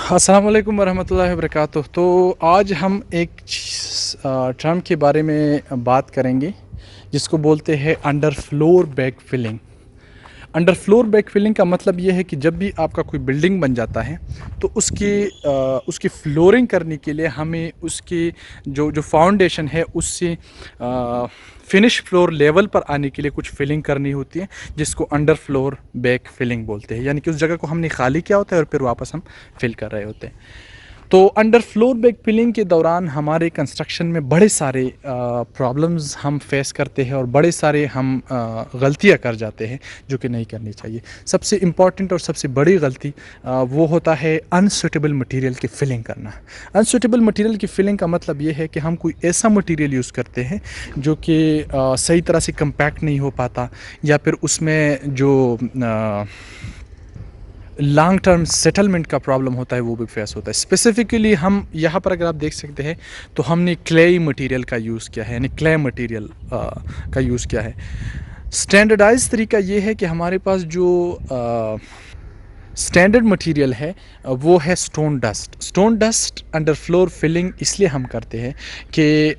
अस्सलाम वालेकुम वरहमतुल्लाहि वबरकातुह। तो आज हम एक टर्म के बारे में बात करेंगे जिसको बोलते हैं under floor back filling. Under floor back filling का मतलब ये है कि जब भी आपका कोई बिल्डिंग बन जाता है तो उसकी फ्लोरिंग करने के लिए हमें उसकी जो फाउंडेशन है उससे फिनिश फ्लोर लेवल पर आने के लिए कुछ फिलिंग करनी होती है, जिसको अंडर फ्लोर बैक फिलिंग बोलते हैं। यानी कि उस जगह को हमने खाली किया होता है और फिर वापस हम फिल कर रहे होते हैं। तो अंडर फ्लोर बैक फिलिंग के दौरान हमारे कंस्ट्रक्शन में बड़े सारे प्रॉब्लम्स हम फेस करते हैं और बड़े सारे हम गलतियां कर जाते हैं जो कि नहीं करनी चाहिए। सबसे इम्पॉर्टेंट और सबसे बड़ी गलती वो होता है अनसूटेबल मटेरियल की फिलिंग करना। अनसूटेबल मटेरियल की फिलिंग का मतलब ये है कि हम कोई ऐसा मटेरियल यूज़ करते हैं जो कि सही तरह से कम्पैक्ट नहीं हो पाता, या फिर उसमें जो लॉन्ग टर्म सेटलमेंट का प्रॉब्लम होता है वो भी फेस होता है। स्पेसिफिकली हम यहाँ पर अगर आप देख सकते हैं तो हमने क्ले मटेरियल का यूज़ किया है, यानी क्ले मटेरियल का यूज़ किया है। स्टैंडर्डाइज तरीका ये है कि हमारे पास जो स्टैंडर्ड मटेरियल है वो है stone dust. Stone dust under floor filling इसलिए हम करते हैं कि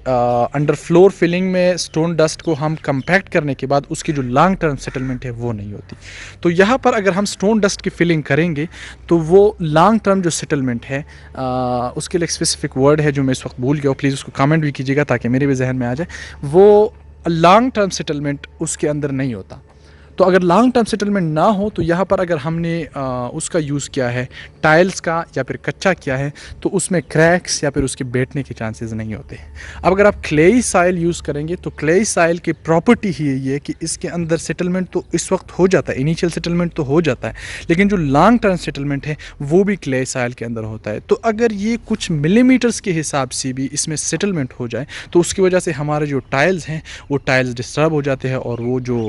अंडर फ्लोर फिलिंग में स्टोन डस्ट को हम कंपैक्ट करने के बाद उसकी जो लॉन्ग टर्म सेटलमेंट है वो नहीं होती। तो यहाँ पर अगर हम स्टोन डस्ट की फिलिंग करेंगे तो वो लॉन्ग टर्म जो सेटलमेंट है उसके लिए एक स्पेसिफिक वर्ड है जो मैं इस वक्त भूल गया, प्लीज़ उसको कमेंट भी कीजिएगा ताकि मेरे भी जहन में आ जाए। वो लॉन्ग टर्म सेटलमेंट उसके अंदर नहीं होता। तो अगर लॉन्ग टर्म सेटलमेंट ना हो तो यहाँ पर अगर हमने उसका यूज़ किया है टाइल्स का या फिर कच्चा किया है तो उसमें क्रैक्स या फिर उसके बैठने के चांसेस नहीं होते। अब अगर आप क्लेई साइल यूज़ करेंगे तो क्लेई साइल की प्रॉपर्टी ही ये है कि इसके अंदर सेटलमेंट तो इस वक्त हो जाता है, इनिशियल सेटलमेंट तो हो जाता है, लेकिन जो लॉन्ग टर्म सेटलमेंट है वो भी क्लेई साइल के अंदर होता है। तो अगर ये कुछ मिलीमीटर्स के हिसाब से भी इसमें सेटलमेंट हो जाए तो उसकी वजह से हमारे जो टाइल्स हैं वो टाइल्स डिस्टर्ब हो जाते हैं और वो जो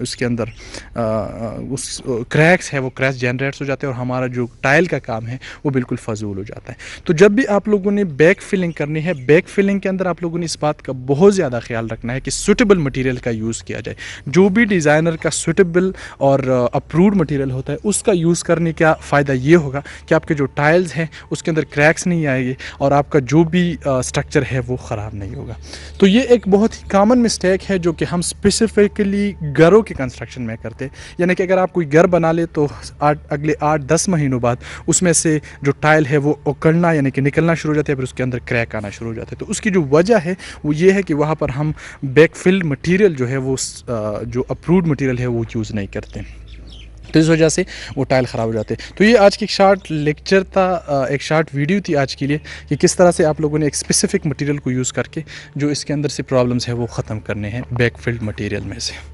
उसके अंदर उस क्रैक्स है वो क्रैक्स जनरेट्स हो जाते हैं और हमारा जो टाइल का काम है वो बिल्कुल फजूल हो जाता है। तो जब भी आप लोगों ने बैक फिलिंग करनी है, बैक फिलिंग के अंदर आप लोगों ने इस बात का बहुत ज़्यादा ख्याल रखना है कि सूटेबल मटेरियल का यूज़ किया जाए। जो भी डिज़ाइनर का सूटेबल और अप्रूव्ड मटेरियल होता है उसका यूज़ करने का फ़ायदा ये होगा कि आपके जो टाइल्स हैं उसके अंदर क्रैक्स नहीं आएंगे और आपका जो भी स्ट्रक्चर है वो ख़राब नहीं होगा। तो ये एक बहुत ही कॉमन मिस्टेक है जो कि हम स्पेसिफिकली घरों के कंस्ट्रक्शन में करते हैं। यानी कि अगर आप कोई घर बना ले तो अगले 8-10 महीनों बाद उसमें से जो टाइल है वो उकड़ना यानी कि निकलना शुरू हो जाता है, फिर उसके अंदर क्रैक आना शुरू हो जाता है। तो उसकी जो वजह है वो ये है कि वहाँ पर हम बैक फिल मटीरियल जो है वो जो अप्रूव्ड मटीरियल है वो यूज़ नहीं करते, तो इस वजह से वो टाइल ख़राब हो जाते हैं। तो ये आज की एक शार्ट लेक्चर था, एक शार्ट वीडियो थी आज के लिए कि किस तरह से आप लोगों ने एक स्पेसिफिक मटेरियल को यूज़ करके जो इसके अंदर से प्रॉब्लम्स है वो ख़त्म करने हैं बैक फिल्ड मटेरियल में से।